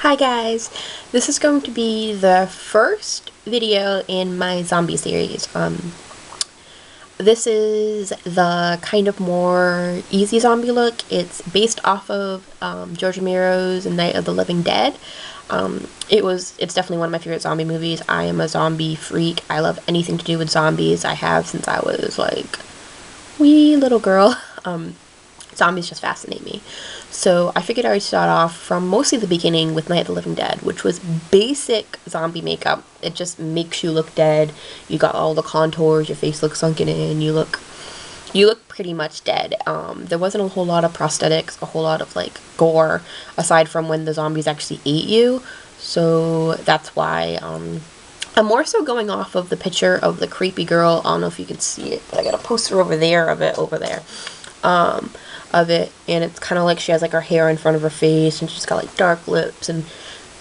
Hi guys, this is going to be the first video in my zombie series. This is the kind of more easy zombie look. It's based off of George Romero's Night of the Living Dead. It's definitely one of my favorite zombie movies. I am a zombie freak. I love anything to do with zombies. I have since I was like wee little girl. Zombies just fascinate me. So I figured I would start off from mostly the beginning with Night of the Living Dead, which was basic zombie makeup. It just makes you look dead. You got all the contours, your face looks sunken in, you look pretty much dead. There wasn't a whole lot of prosthetics, a whole lot of like gore, aside from when the zombies actually ate you. So that's why I'm more so going off of the picture of the creepy girl. I don't know if you can see it, but I got a poster over there of it over there. And it's kind of like she has like her hair in front of her face, and she's got like dark lips and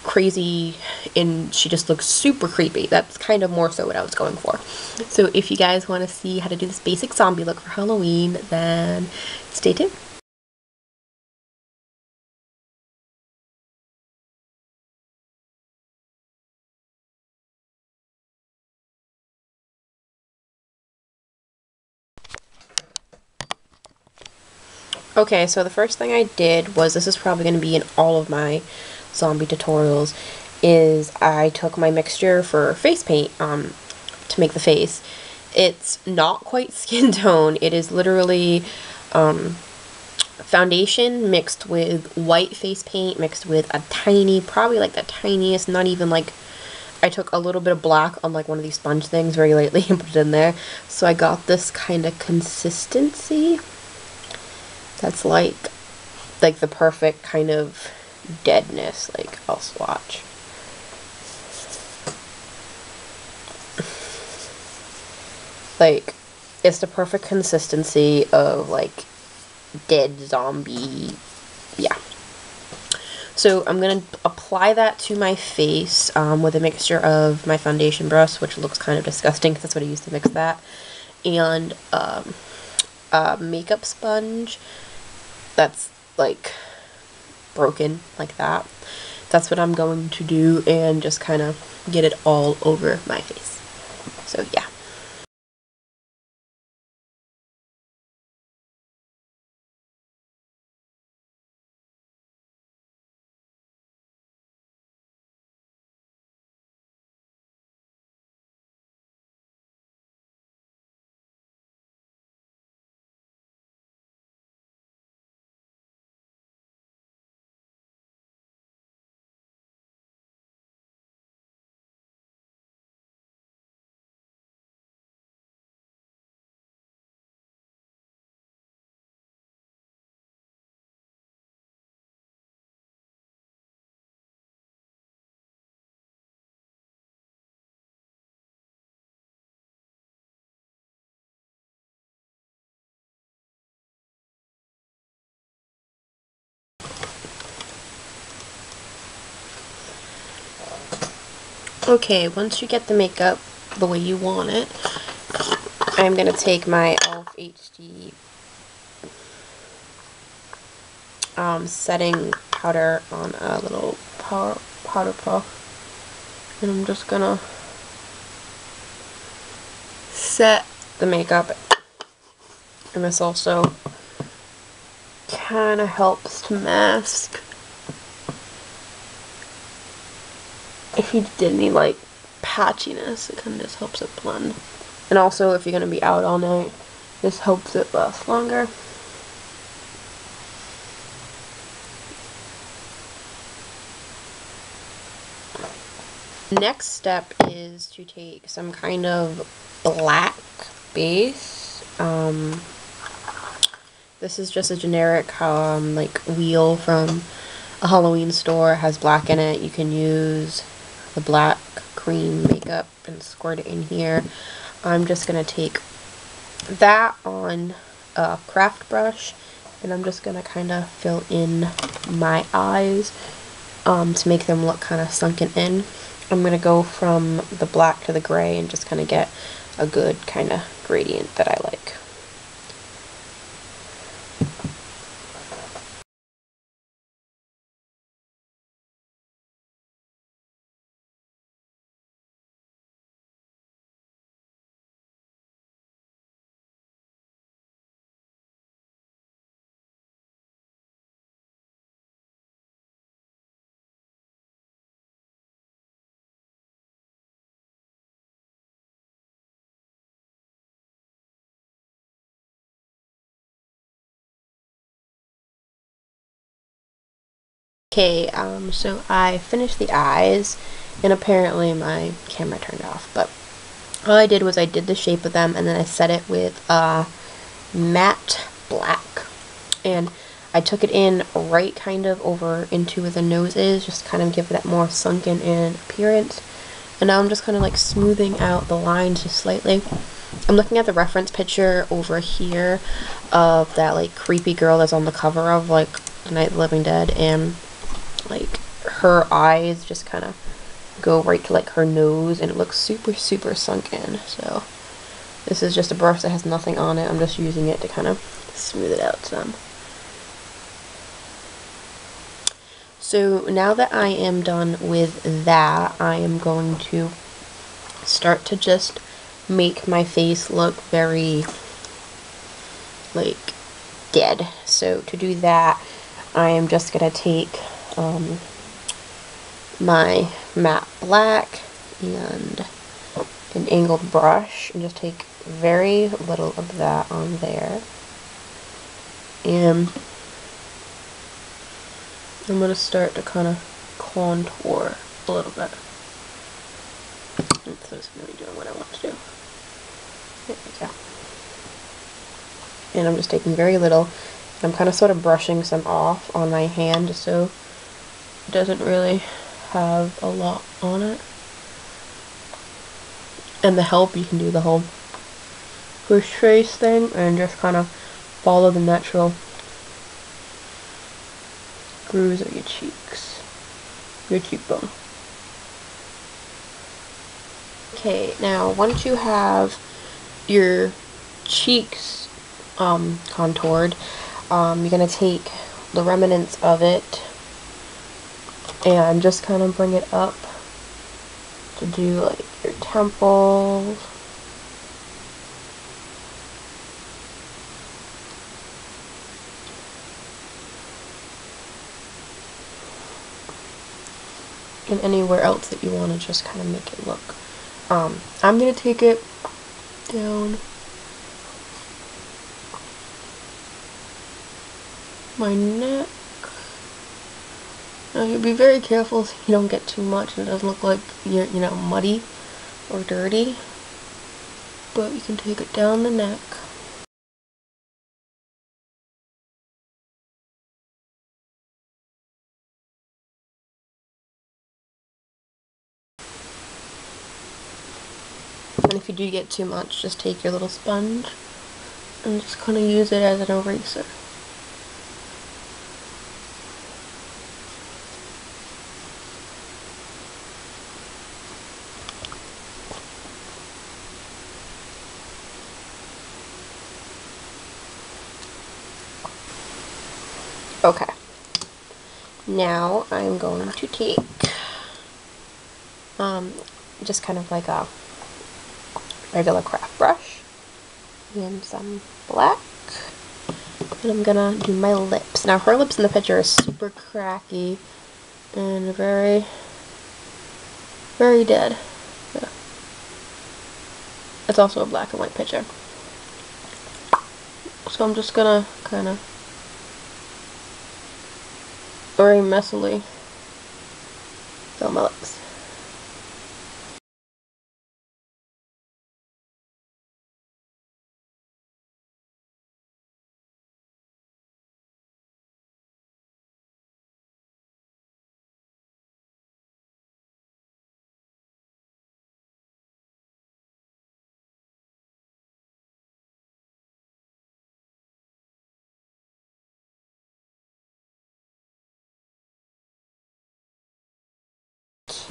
crazy, and she just looks super creepy. That's kind of more so what I was going for. So if you guys want to see how to do this basic zombie look for Halloween, then stay tuned. Okay, so the first thing I did was, this is probably going to be in all of my zombie tutorials, is I took my mixture for face paint to make the face. It's not quite skin tone. It is literally foundation mixed with white face paint mixed with a tiny, probably like the tiniest, not even like, I took a little bit of black on like one of these sponge things very lightly and put it in there. So I got this kind of consistency that's like the perfect kind of deadness. Like, I'll swatch. Like, it's the perfect consistency of like dead zombie. Yeah. So I'm going to apply that to my face with a mixture of my foundation brush, which looks kind of disgusting because that's what I used to mix that, and a makeup sponge that's like broken like that. That's what I'm going to do, and just kind of get it all over my face. So yeah. Okay, once you get the makeup the way you want it, I'm going to take my e.l.f. HD setting powder on a little powder puff, and I'm just going to set the makeup. And this also kind of helps to mask if you did any like patchiness. It kind of just helps it blend. And also, if you're going to be out all night, this helps it last longer. Next step is to take some kind of black base. This is just a generic like wheel from a Halloween store. It has black in it. You can use the black cream makeup and squirt it in here. I'm just gonna take that on a craft brush, and I'm just gonna kind of fill in my eyes to make them look kind of sunken in. I'm going to go from the black to the gray and just kind of get a good kind of gradient that I like. Okay, so I finished the eyes, and apparently my camera turned off, but all I did was I did the shape of them, and then I set it with matte black, and I took it in right kind of over into where the nose is, just kind of give it that more sunken in appearance. And now I'm just kind of like smoothing out the lines just slightly. I'm looking at the reference picture over here of that like creepy girl that's on the cover of like Night of the Living Dead, and like her eyes just kind of go right to like her nose, and it looks super sunk in. So this is just a brush that has nothing on it. I'm just using it to kind of smooth it out some. So now that I am done with that, I am going to start to just make my face look very like dead. So to do that, I am just gonna take my matte black and an angled brush and just take very little of that on there, and I'm going to start to kind of contour a little bit. So it's really doing what I want to do. There we go. And I'm just taking very little. I'm kind of sort of brushing some off on my hand just so it doesn't really have a lot on it. And to help, you can do the whole push face thing and just kind of follow the natural grooves of your cheeks, your cheekbone. Okay, now once you have your cheeks contoured, you're gonna take the remnants of it and just kind of bring it up to do like your temples. And anywhere else that you want to just kind of make it look. I'm going to take it down my neck. Now you be very careful so you don't get too much and it doesn't look like you're, muddy or dirty. But you can take it down the neck. And if you do get too much, just take your little sponge and just kind of use it as an eraser. Okay. Now I'm going to take just kind of like a regular craft brush and some black, and I'm gonna do my lips. Now her lips in the picture are super cracky and very dead. Yeah. It's also a black and white picture, so I'm just gonna kind of very messily fill my lips.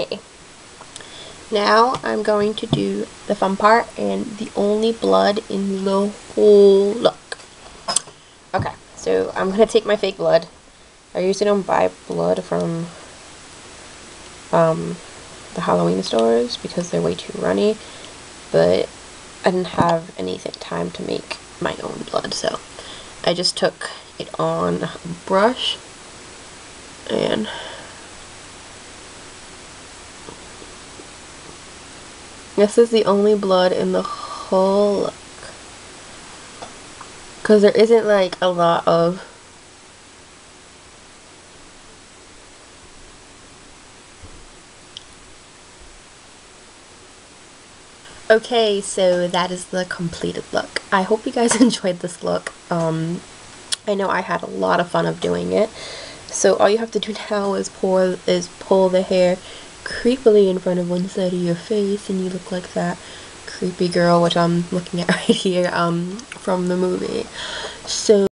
Okay. Now I'm going to do the fun part and the only blood in the whole look. Okay, so I'm gonna take my fake blood. I usually don't buy blood from the Halloween stores because they're way too runny, but I didn't have anything time to make my own blood, so I just took it on a brush and this is the only blood in the whole look, because there isn't like a lot of Okay, so that is the completed look. I hope you guys enjoyed this look. I know I had a lot of fun of doing it. So all you have to do now is pull the hair creepily in front of one side of your face, and you look like that creepy girl, which I'm looking at right here, from the movie. So